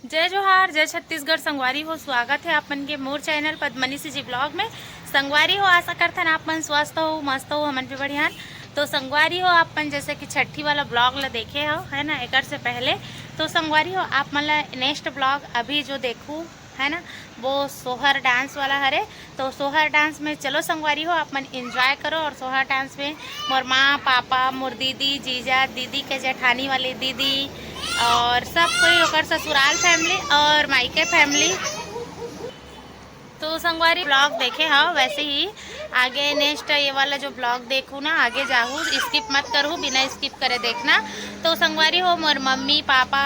जय जोहार, जय छत्तीसगढ़। संगवारी हो, स्वागत है अपन के मोर चैनल पद्मनीसी जी ब्लॉग में। संगवारी हो, आशा करते हैं आप मन स्वस्थ हो, मस्त हो, हमन भी बढ़िया। तो संगवारी हो, आपन जैसे कि छठी वाला ब्लॉग ला देखे हो है ना, एक से पहले। तो संगवारी हो, आप मन ला नेक्स्ट ब्लॉग अभी जो देखूँ है ना, वो सोहर डांस वाला हरे। तो सोहर डांस में चलो संगवारी हो, आप मन इंजॉय करो। और सोहर डांस में मोर माँ पापा, मोर दीदी, जीजा, दीदी के जेठानी वाली दीदी और सब कोई ओकर ससुराल फैमिली और मायके फैमिली। तो संगवारी ब्लॉग देखे हाँ, वैसे ही आगे नेक्स्ट ये वाला जो ब्लॉग देखूँ ना, आगे जाऊँ, स्किप मत करूँ, बिना स्किप करे देखना। तो संगवारी हो, मोर मम्मी पापा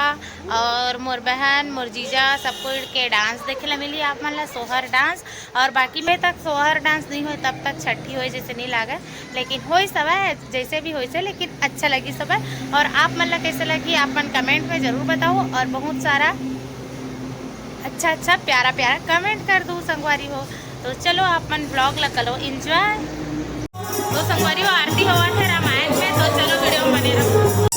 और मोर बहन, मोर जीजा, सबको के डांस देखे ला मिली आप मन ला, सोहर डांस। और बाकी में तक सोहर डांस नहीं हो तब तक छठी हो जैसे नहीं लागे, लेकिन हो सब है जैसे भी हो से, लेकिन अच्छा लगी सब है। और आप मन ला कैसे लगी आप मन कमेंट में ज़रूर बताओ, और बहुत सारा अच्छा प्यारा कमेंट कर दूँ संगवारी हो। तो चलो आप मन ब्लॉग ला करो एंजॉय। तो संगवारी हो, आरती हुआ है रामायण में, तो चलो वीडियो में बने रहो।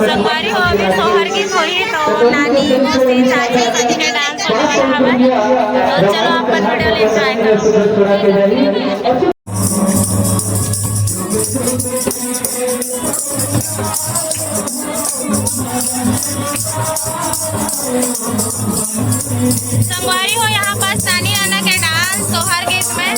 संगवारी हो, अभी सोहर गीत होई तो नानी मौसी चाची सभी के डांस होने वाला है। तो चलो अपन वीडियो ले एंजॉय करो। संगवारी हो, यहाँ पास नानी आना के डांस सोहर गीत में।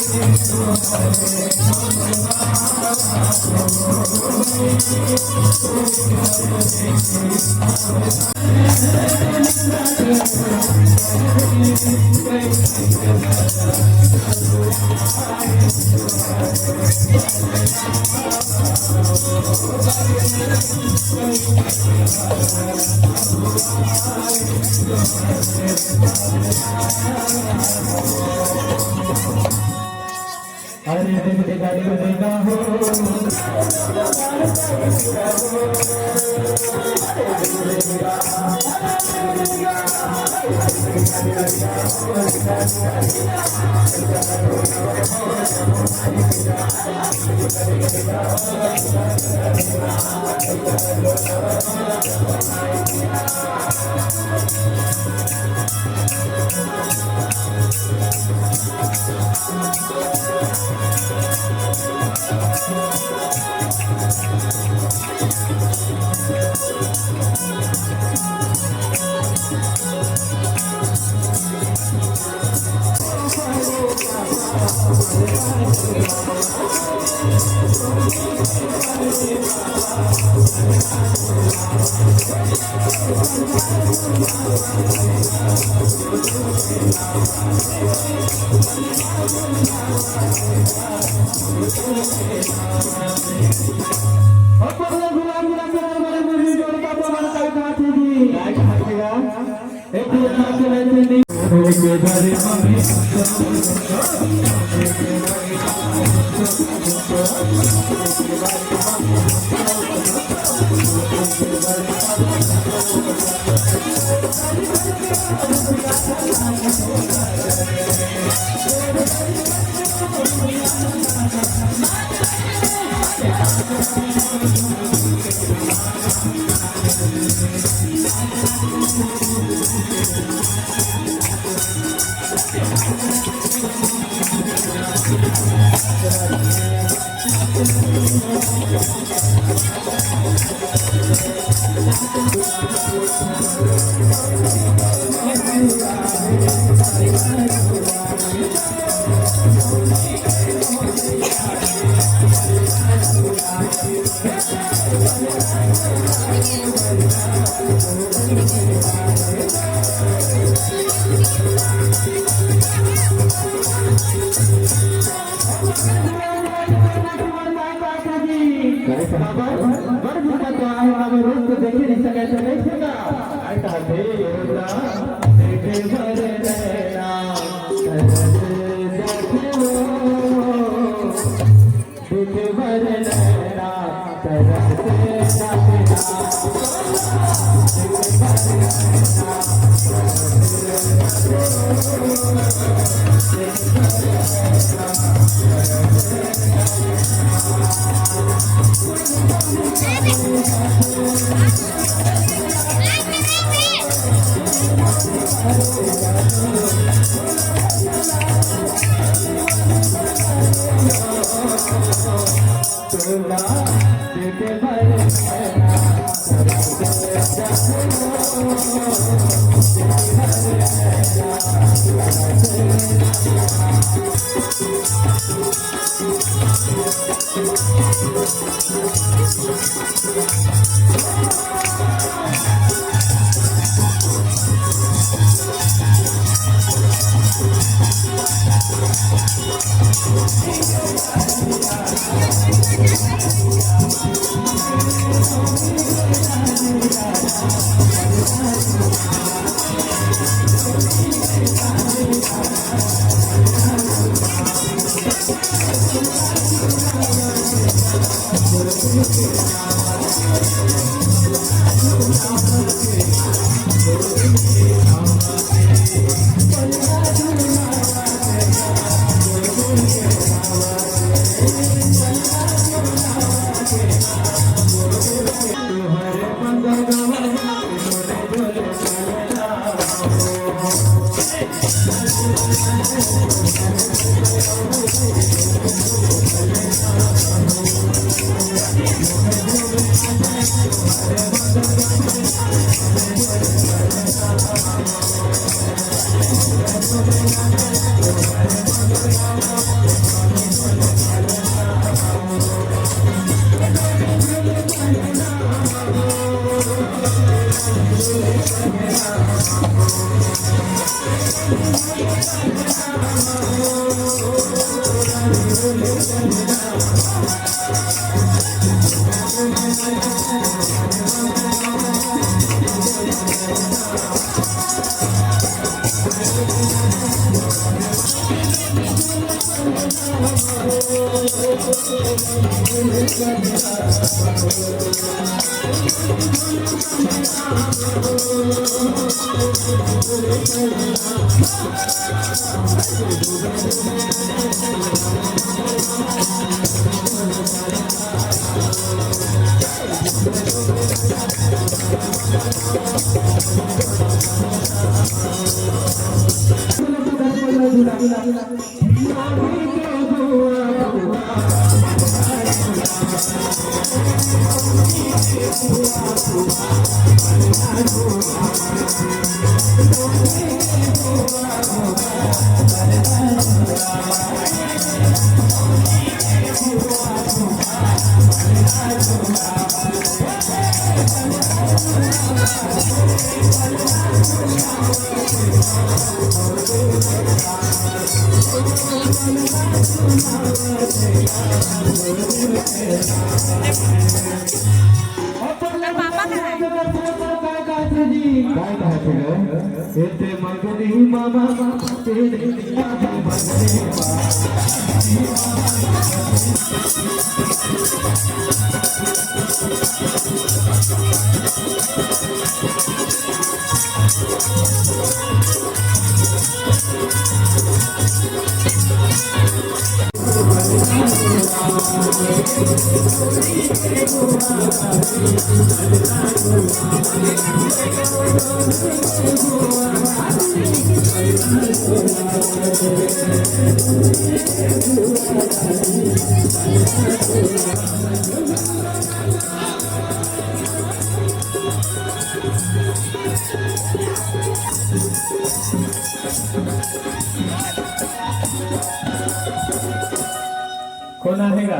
कोण आहे का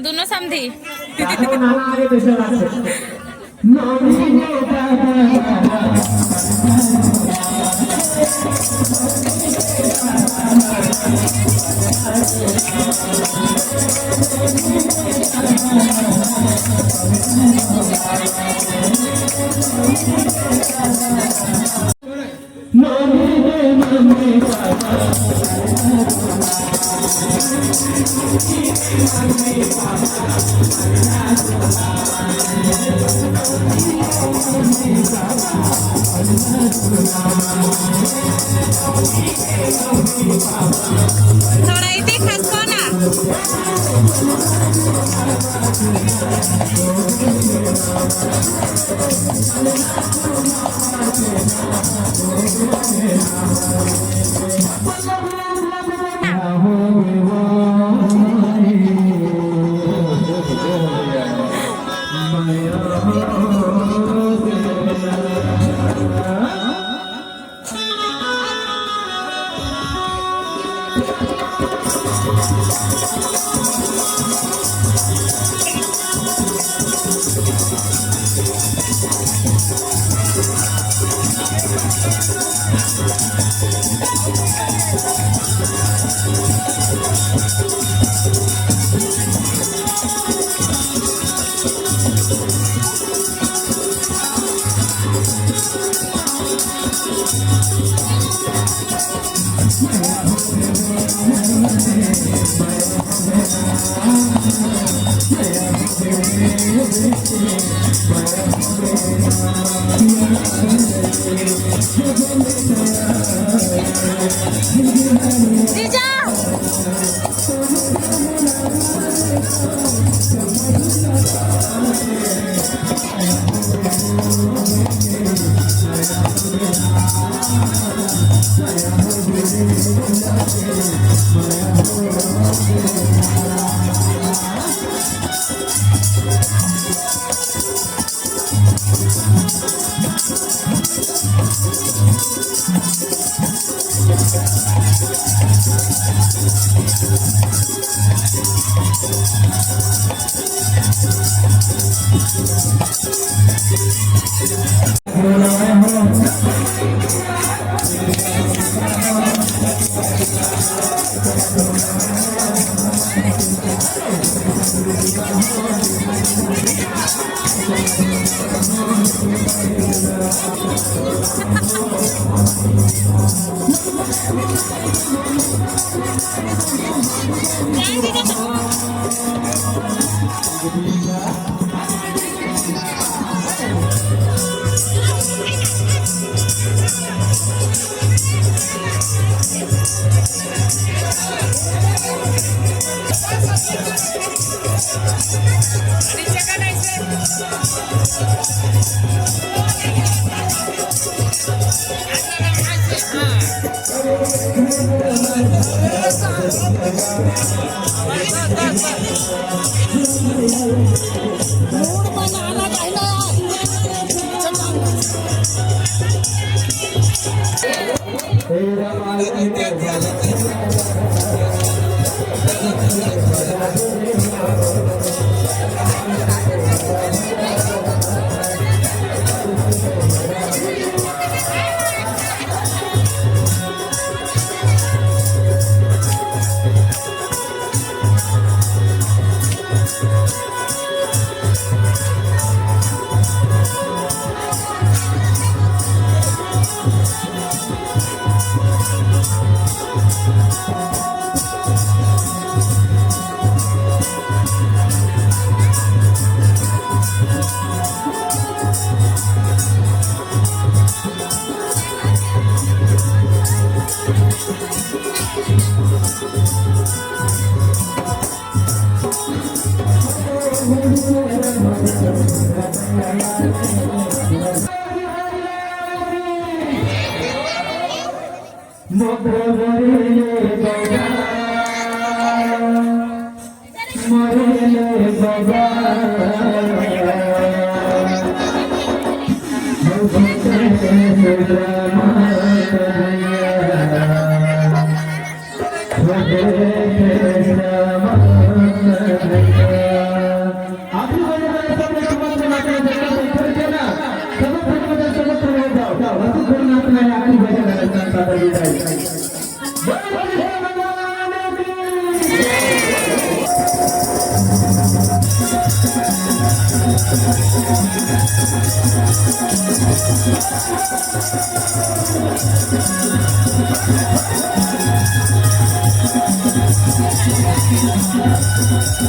दोनों समधी नाना आगे पैसे लागते थोड़ा इथे खसको ना जीजा Hare Krishna तो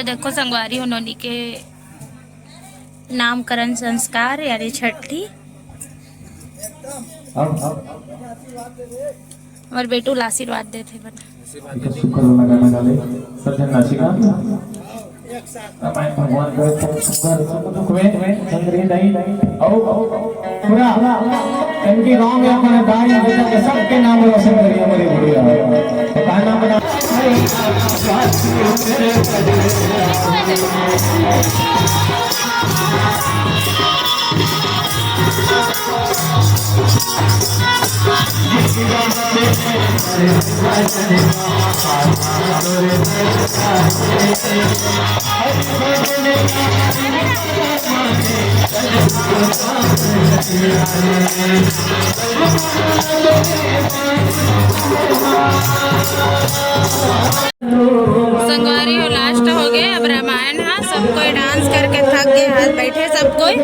देखो संगवारी उन्होंने के नामकरण संस्कार यानी छठी और बेटू आशीर्वाद देते बना भगवान पूरा इनकी गांव में अपने दाई बेटा के सबके नाम रोशन करिए हमारी बढ़िया तो का नाम बना संगवारी हो लास्ट हो गए। अब रामायण है, सब कोई डांस करके थक गए, हाथ बैठे सब कोई।